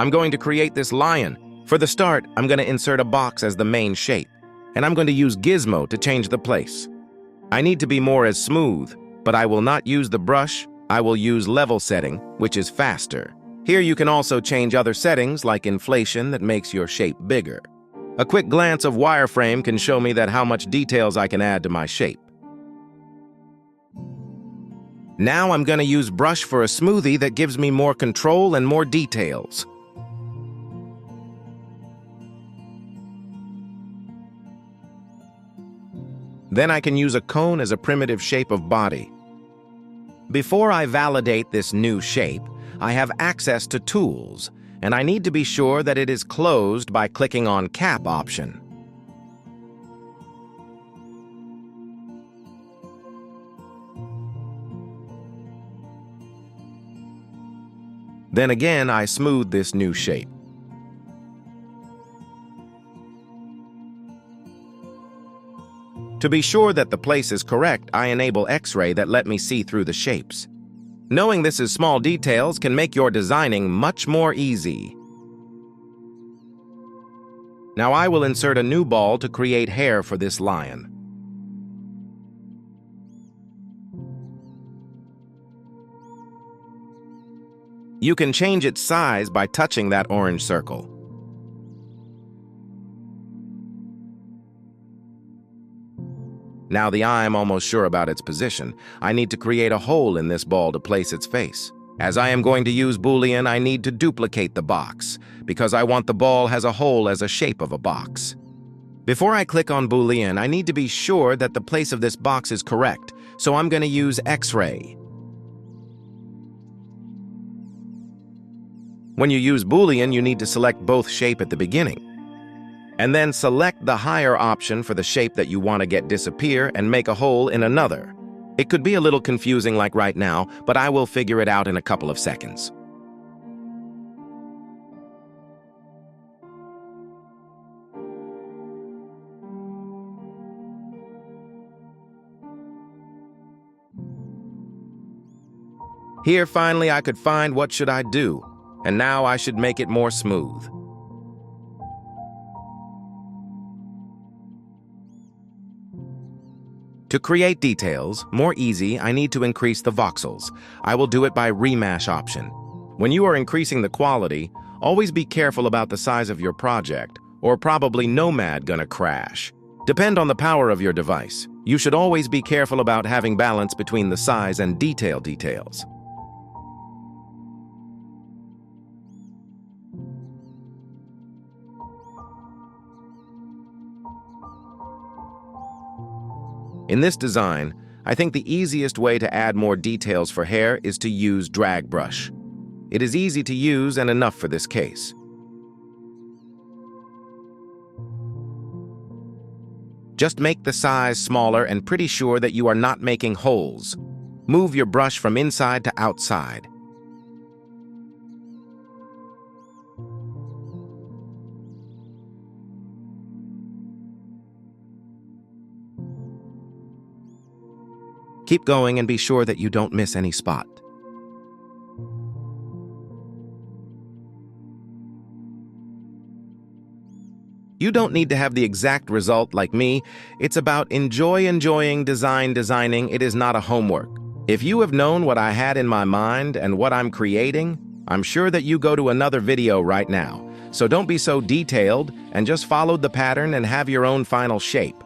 I'm going to create this lion. For the start, I'm going to insert a box as the main shape, and I'm going to use Gizmo to change the place. I need to be more as smooth, but I will not use the brush. I will use level setting, which is faster. Here you can also change other settings like inflation that makes your shape bigger. A quick glance of wireframe can show me that how much details I can add to my shape. Now I'm going to use brush for a smoothie that gives me more control and more details. Then I can use a cone as a primitive shape of body. Before I validate this new shape, I have access to tools, and I need to be sure that it is closed by clicking on Cap option. Then again, I smooth this new shape. To be sure that the place is correct, I enable X-ray that let me see through the shapes. Knowing this is small details can make your designing much more easy. Now I will insert a new ball to create hair for this lion. You can change its size by touching that orange circle. Now the eye, I'm almost sure about its position. I need to create a hole in this ball to place its face. As I am going to use Boolean, I need to duplicate the box, because I want the ball has a hole as a shape of a box. Before I click on Boolean, I need to be sure that the place of this box is correct, so I'm going to use X-ray. When you use Boolean, you need to select both shape at the beginning, and then select the higher option for the shape that you want to get disappear and make a hole in another. It could be a little confusing like right now, but I will figure it out in a couple of seconds. Here, finally, I could find what should I do, and now I should make it more smooth. To create details, more easy, I need to increase the voxels. I will do it by remesh option. When you are increasing the quality, always be careful about the size of your project, or probably Nomad gonna crash. Depend on the power of your device. You should always be careful about having balance between the size and details. In this design, I think the easiest way to add more details for hair is to use drag brush. It is easy to use and enough for this case. Just make the size smaller and pretty sure that you are not making holes. Move your brush from inside to outside. Keep going and be sure that you don't miss any spot. You don't need to have the exact result like me. It's about enjoying designing. It is not a homework. If you have known what I had in my mind and what I'm creating, I'm sure that you go to another video right now. So don't be so detailed and just follow the pattern and have your own final shape.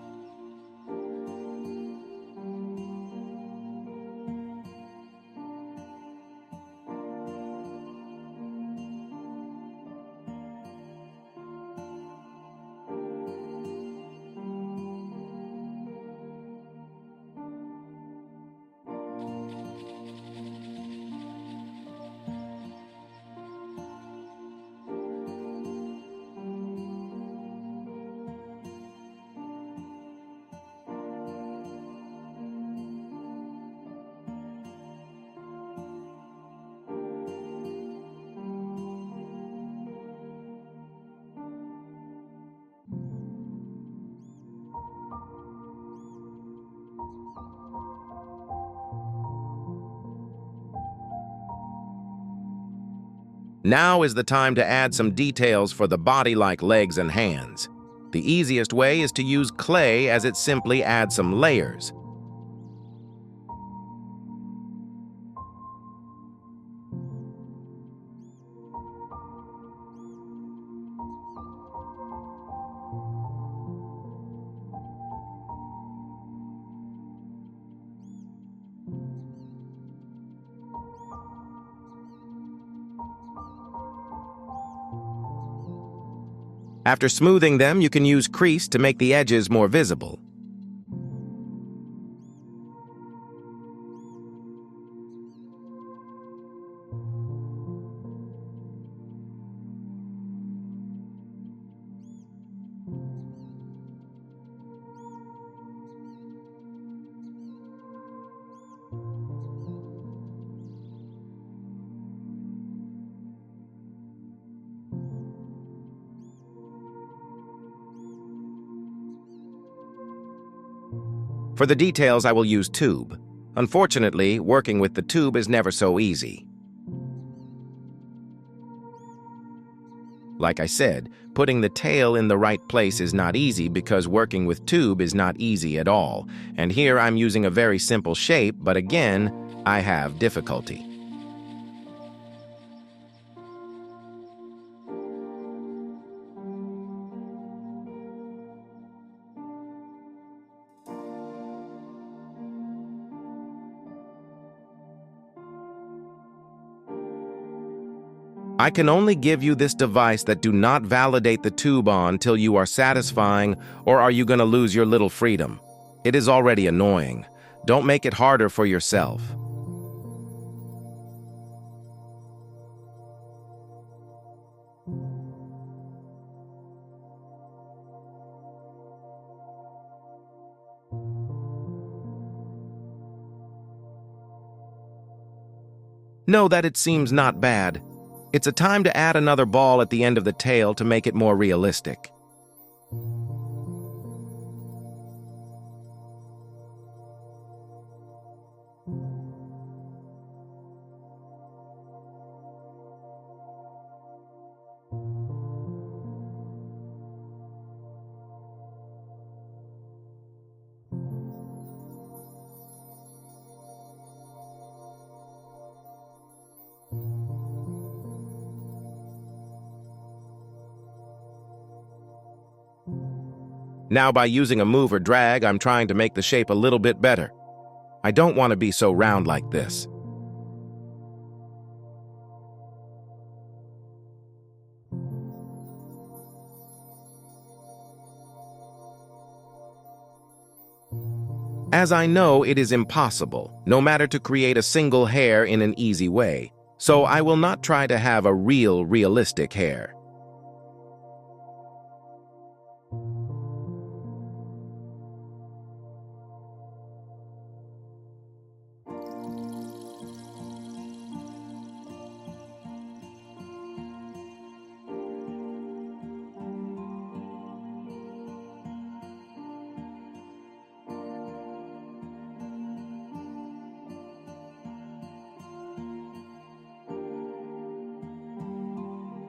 Now is the time to add some details for the body like legs and hands. The easiest way is to use clay as it simply adds some layers. After smoothing them, you can use crease to make the edges more visible. For the details, I will use tube. Unfortunately, working with the tube is never so easy. Like I said, putting the tail in the right place is not easy because working with tube is not easy at all. And here I'm using a very simple shape, but again, I have difficulty. I can only give you this device that do not validate the tube on till you are satisfying, or are you going to lose your little freedom? It is already annoying. Don't make it harder for yourself. Know that it seems not bad. It's a time to add another ball at the end of the tail to make it more realistic. Now by using a move or drag, I'm trying to make the shape a little bit better. I don't want to be so round like this. As I know, it is impossible, no matter to create a single hair in an easy way, so I will not try to have a realistic hair.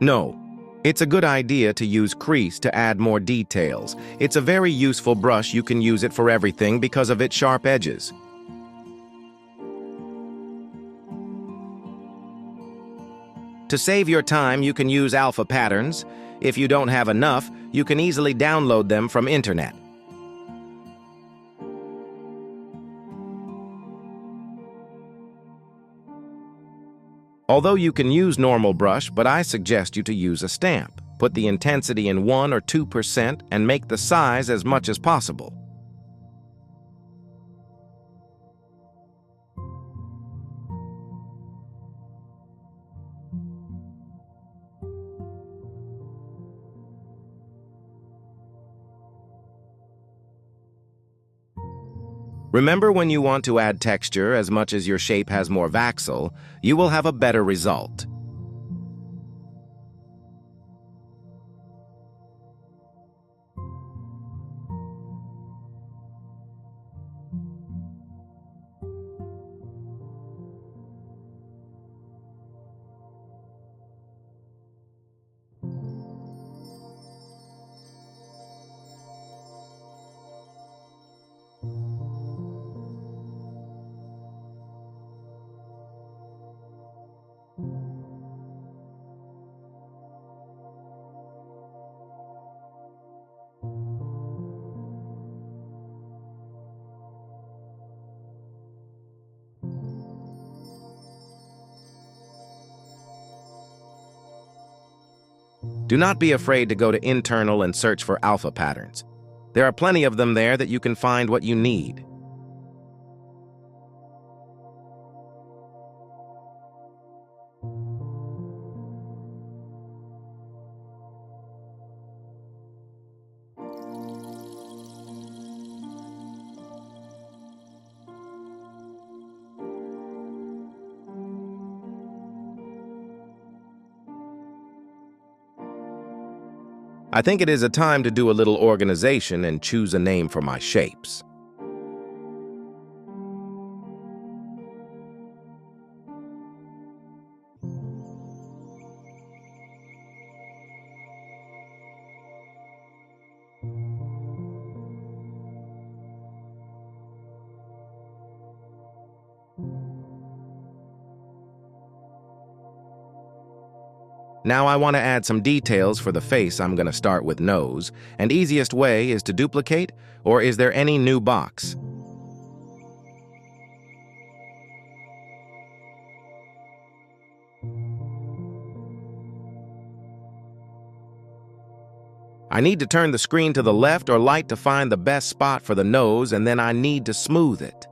No, it's a good idea to use crease to add more details. It's a very useful brush. You can use it for everything because of its sharp edges. To save your time, you can use alpha patterns. If you don't have enough, you can easily download them from internet. Although you can use normal brush, but I suggest you to use a stamp. Put the intensity in 1 or 2% and make the size as much as possible. Remember, when you want to add texture as much as your shape has more voxel, you will have a better result. Do not be afraid to go to internal and search for alpha patterns. There are plenty of them there that you can find what you need. I think it is a time to do a little organization and choose a name for my shapes. Now I want to add some details for the face. I'm going to start with nose, and easiest way is to duplicate, or is there any new box? I need to turn the screen to the left or right to find the best spot for the nose, and then I need to smooth it.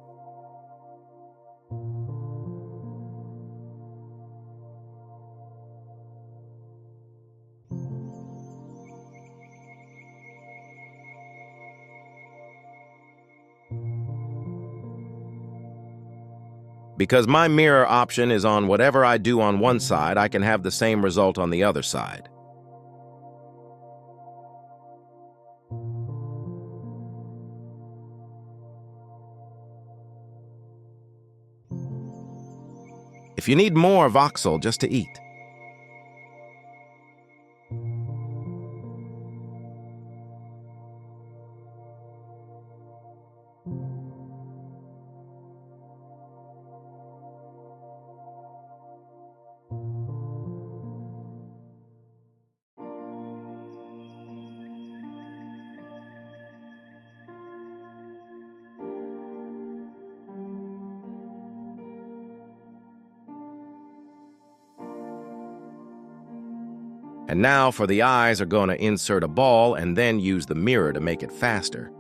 Because my mirror option is on whatever I do on one side, I can have the same result on the other side. If you need more voxel just to eat. And now for the eyes are going to insert a ball and then use the mirror to make it faster.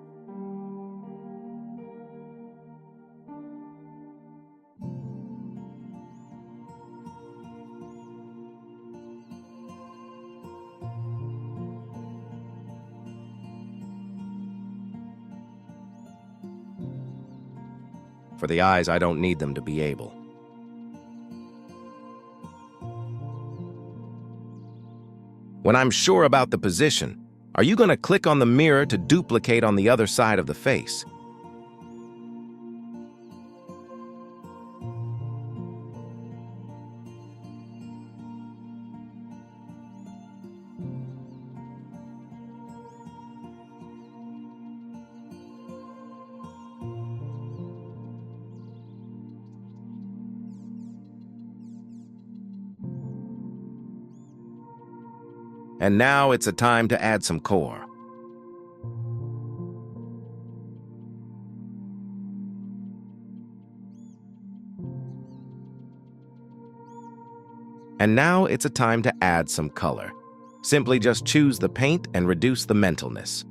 For the eyes, I don't need them to be able. When I'm sure about the position, are you going to click on the mirror to duplicate on the other side of the face? And now it's a time to add some core. And now it's a time to add some color. Simply just choose the paint and reduce the mentalness.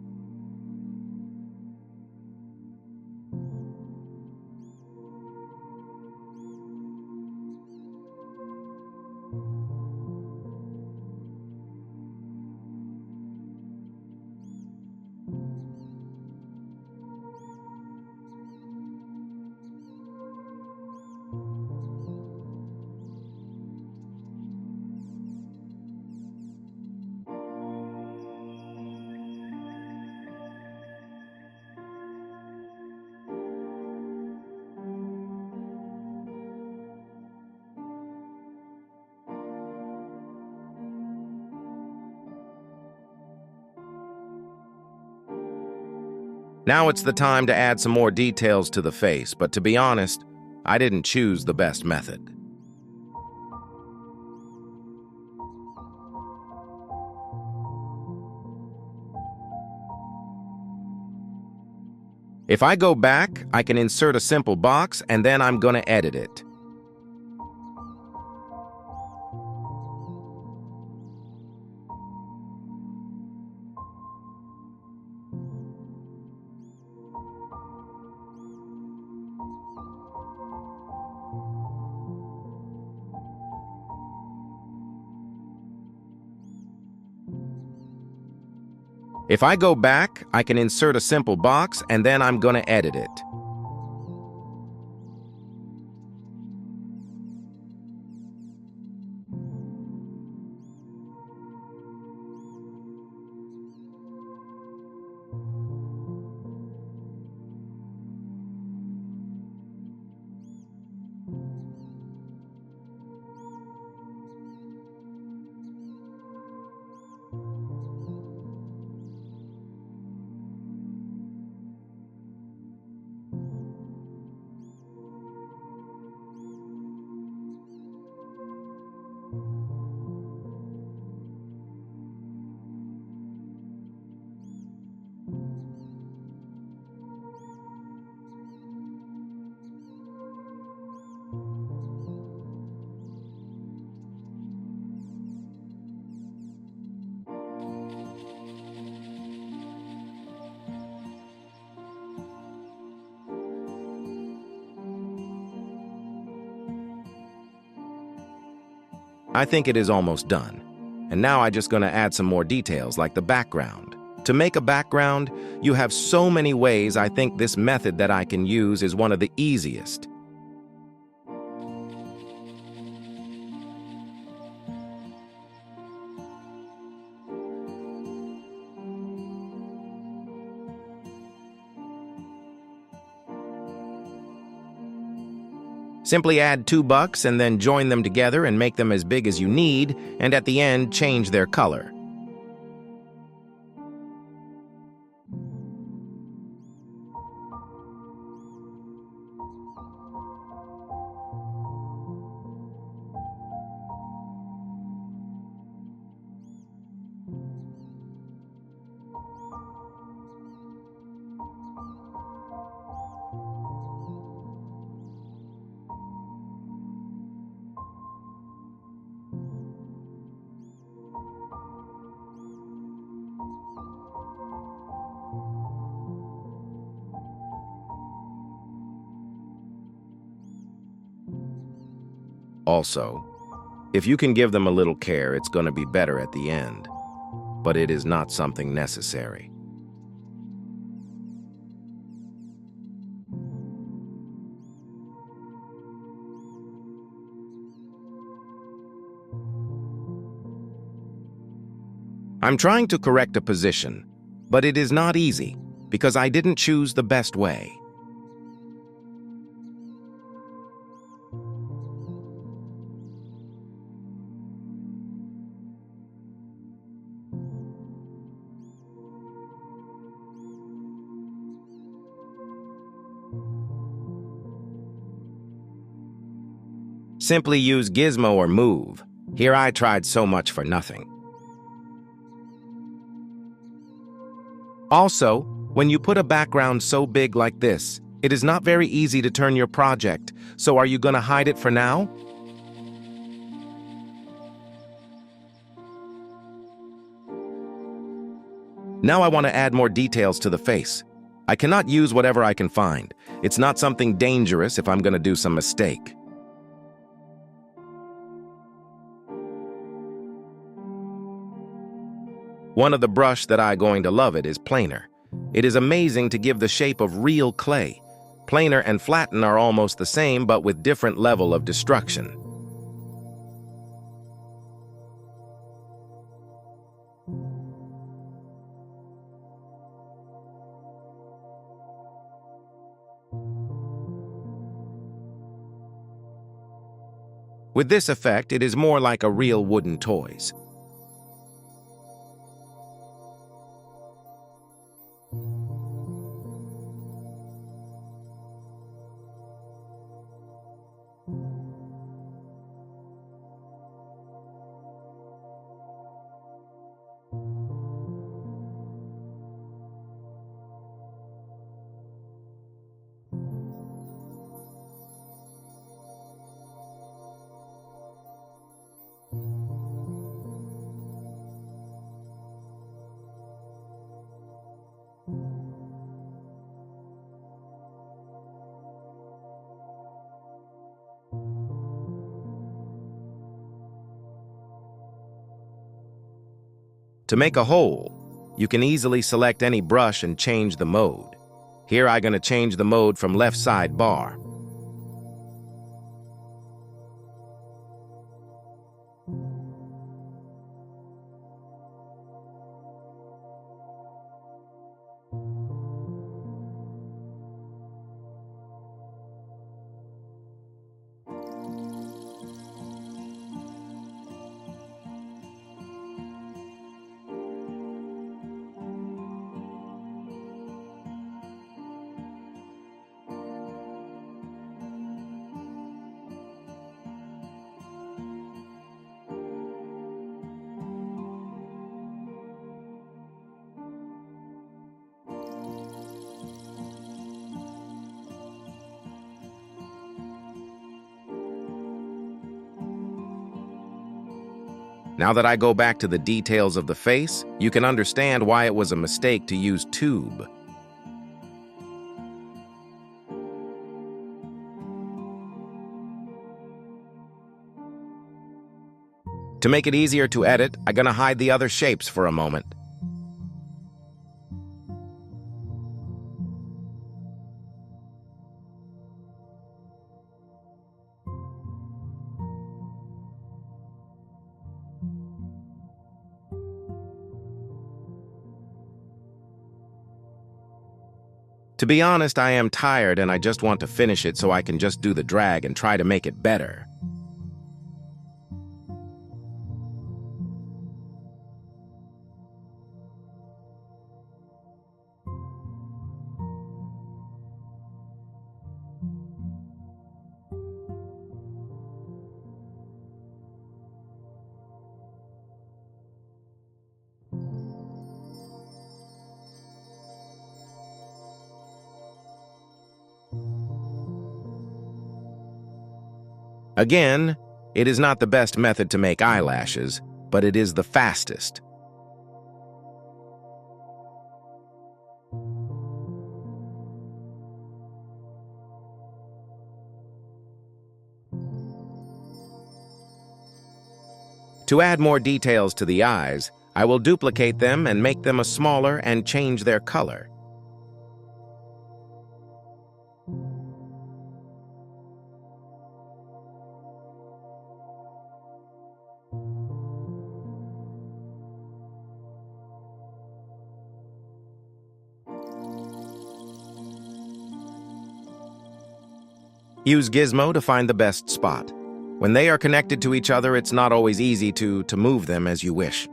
Now it's the time to add some more details to the face, but to be honest, I didn't choose the best method. If I go back, I can insert a simple box and then I'm going to edit it. If I go back, I can insert a simple box and then I'm gonna edit it. I think it is almost done. And now I'm just gonna add some more details like the background. To make a background, you have so many ways. I think this method that I can use is one of the easiest. Simply add $2 and then join them together and make them as big as you need, and at the end, change their color. Also, if you can give them a little care, it's going to be better at the end. But it is not something necessary. I'm trying to correct a position, but it is not easy because I didn't choose the best way. Simply use gizmo or move. Here I tried so much for nothing. Also, when you put a background so big like this, it is not very easy to turn your project, so are you gonna hide it for now? Now I want to add more details to the face. I cannot use whatever I can find. It's not something dangerous if I'm gonna do some mistake. One of the brush that I going to love it is planer. It is amazing to give the shape of real clay. Planer and flatten are almost the same, but with different level of destruction. With this effect, it is more like a real wooden toys. To make a hole, You can easily select any brush and change the mode. Here I'm going to change the mode from left side bar. Now that I go back to the details of the face, you can understand why it was a mistake to use tube. To make it easier to edit, I'm gonna hide the other shapes for a moment. To be honest, I am tired and I just want to finish it so I can just do the drag and try to make it better. Again, it is not the best method to make eyelashes, but it is the fastest. To add more details to the eyes, I will duplicate them and make them a smaller and change their color. Use Gizmo to find the best spot. When they are connected to each other, it's not always easy to move them as you wish.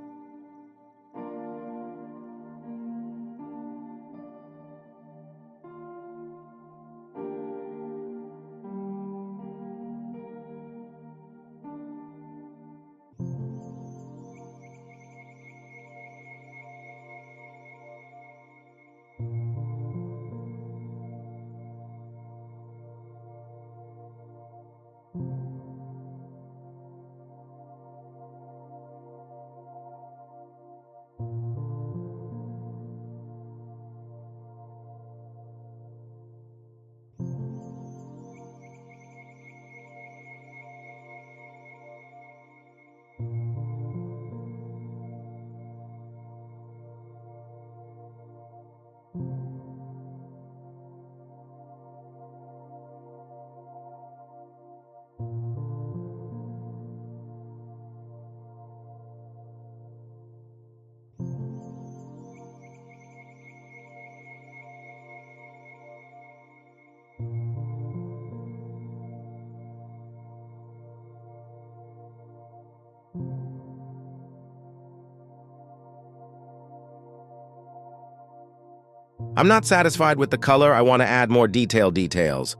I'm not satisfied with the color. I want to add more details.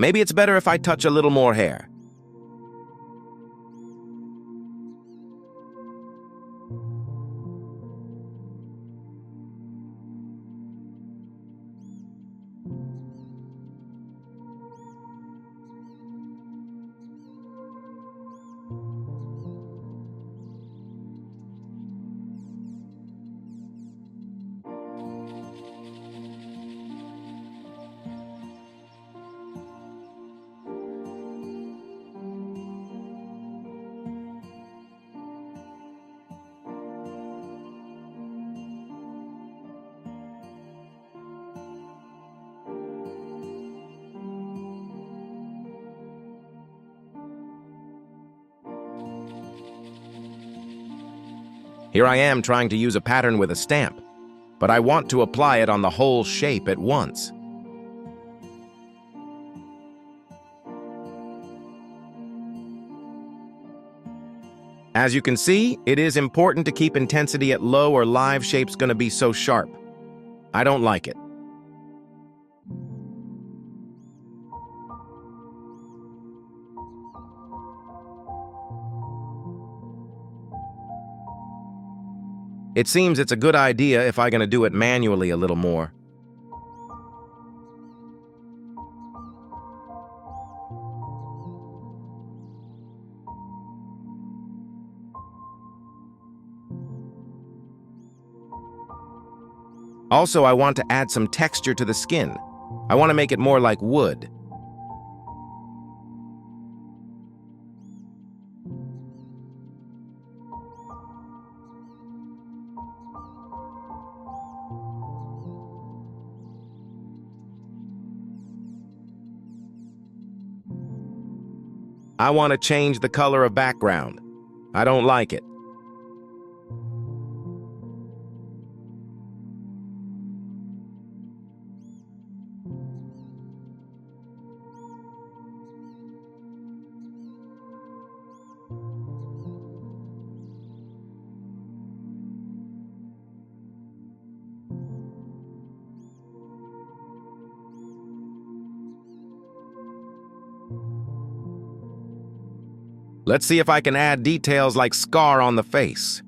Maybe it's better if I touch a little more hair. Here I am trying to use a pattern with a stamp, but I want to apply it on the whole shape at once. As you can see, it is important to keep intensity at low or live shape's gonna be so sharp. I don't like it. It seems it's a good idea if I'm gonna do it manually a little more. Also, I want to add some texture to the skin. I want to make it more like wood. I want to change the color of background. I don't like it. Let's see if I can add details like scar on the face.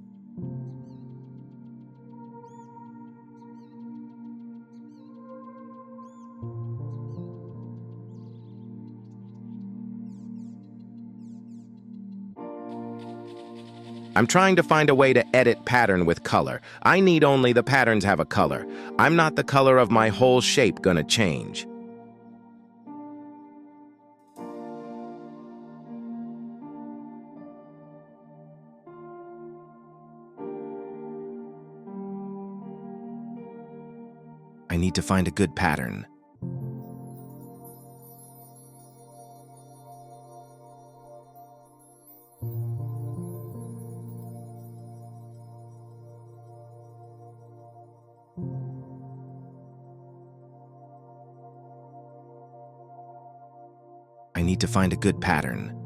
I'm trying to find a way to edit pattern with color. I need only the patterns have a color. I'm not the color of my whole shape gonna change. I need to find a good pattern. I need to find a good pattern.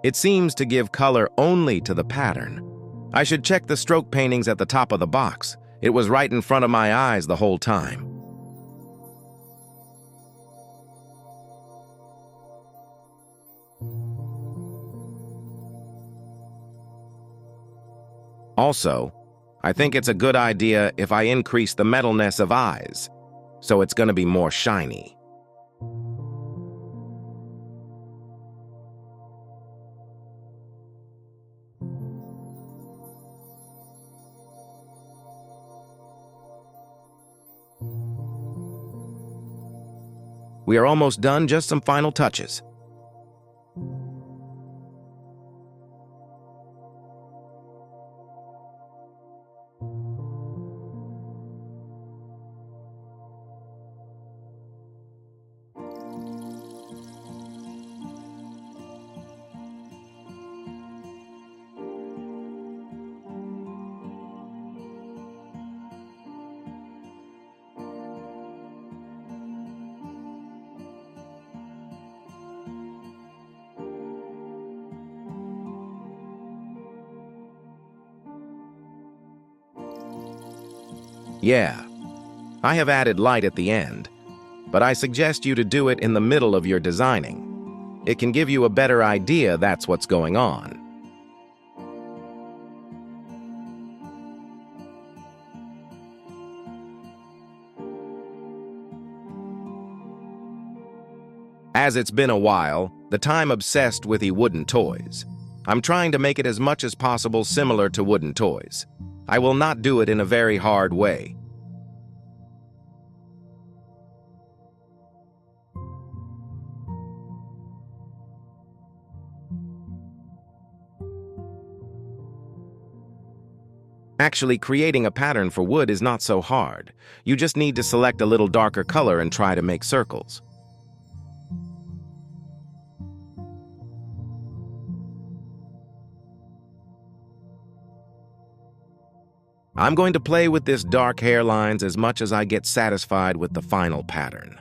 It seems to give color only to the pattern. I should check the stroke paintings at the top of the box. It was right in front of my eyes the whole time. Also, I think it's a good idea if I increase the metalness of eyes, so it's going to be more shiny. We are almost done, just some final touches. Yeah, I have added light at the end, but I suggest you to do it in the middle of your designing. It can give you a better idea that's what's going on. As it's been a while, the time obsessed with the wooden toys. I'm trying to make it as much as possible similar to wooden toys. I will not do it in a very hard way. Actually, creating a pattern for wood is not so hard. You just need to select a little darker color and try to make circles. I'm going to play with this dark hairlines as much as I get satisfied with the final pattern.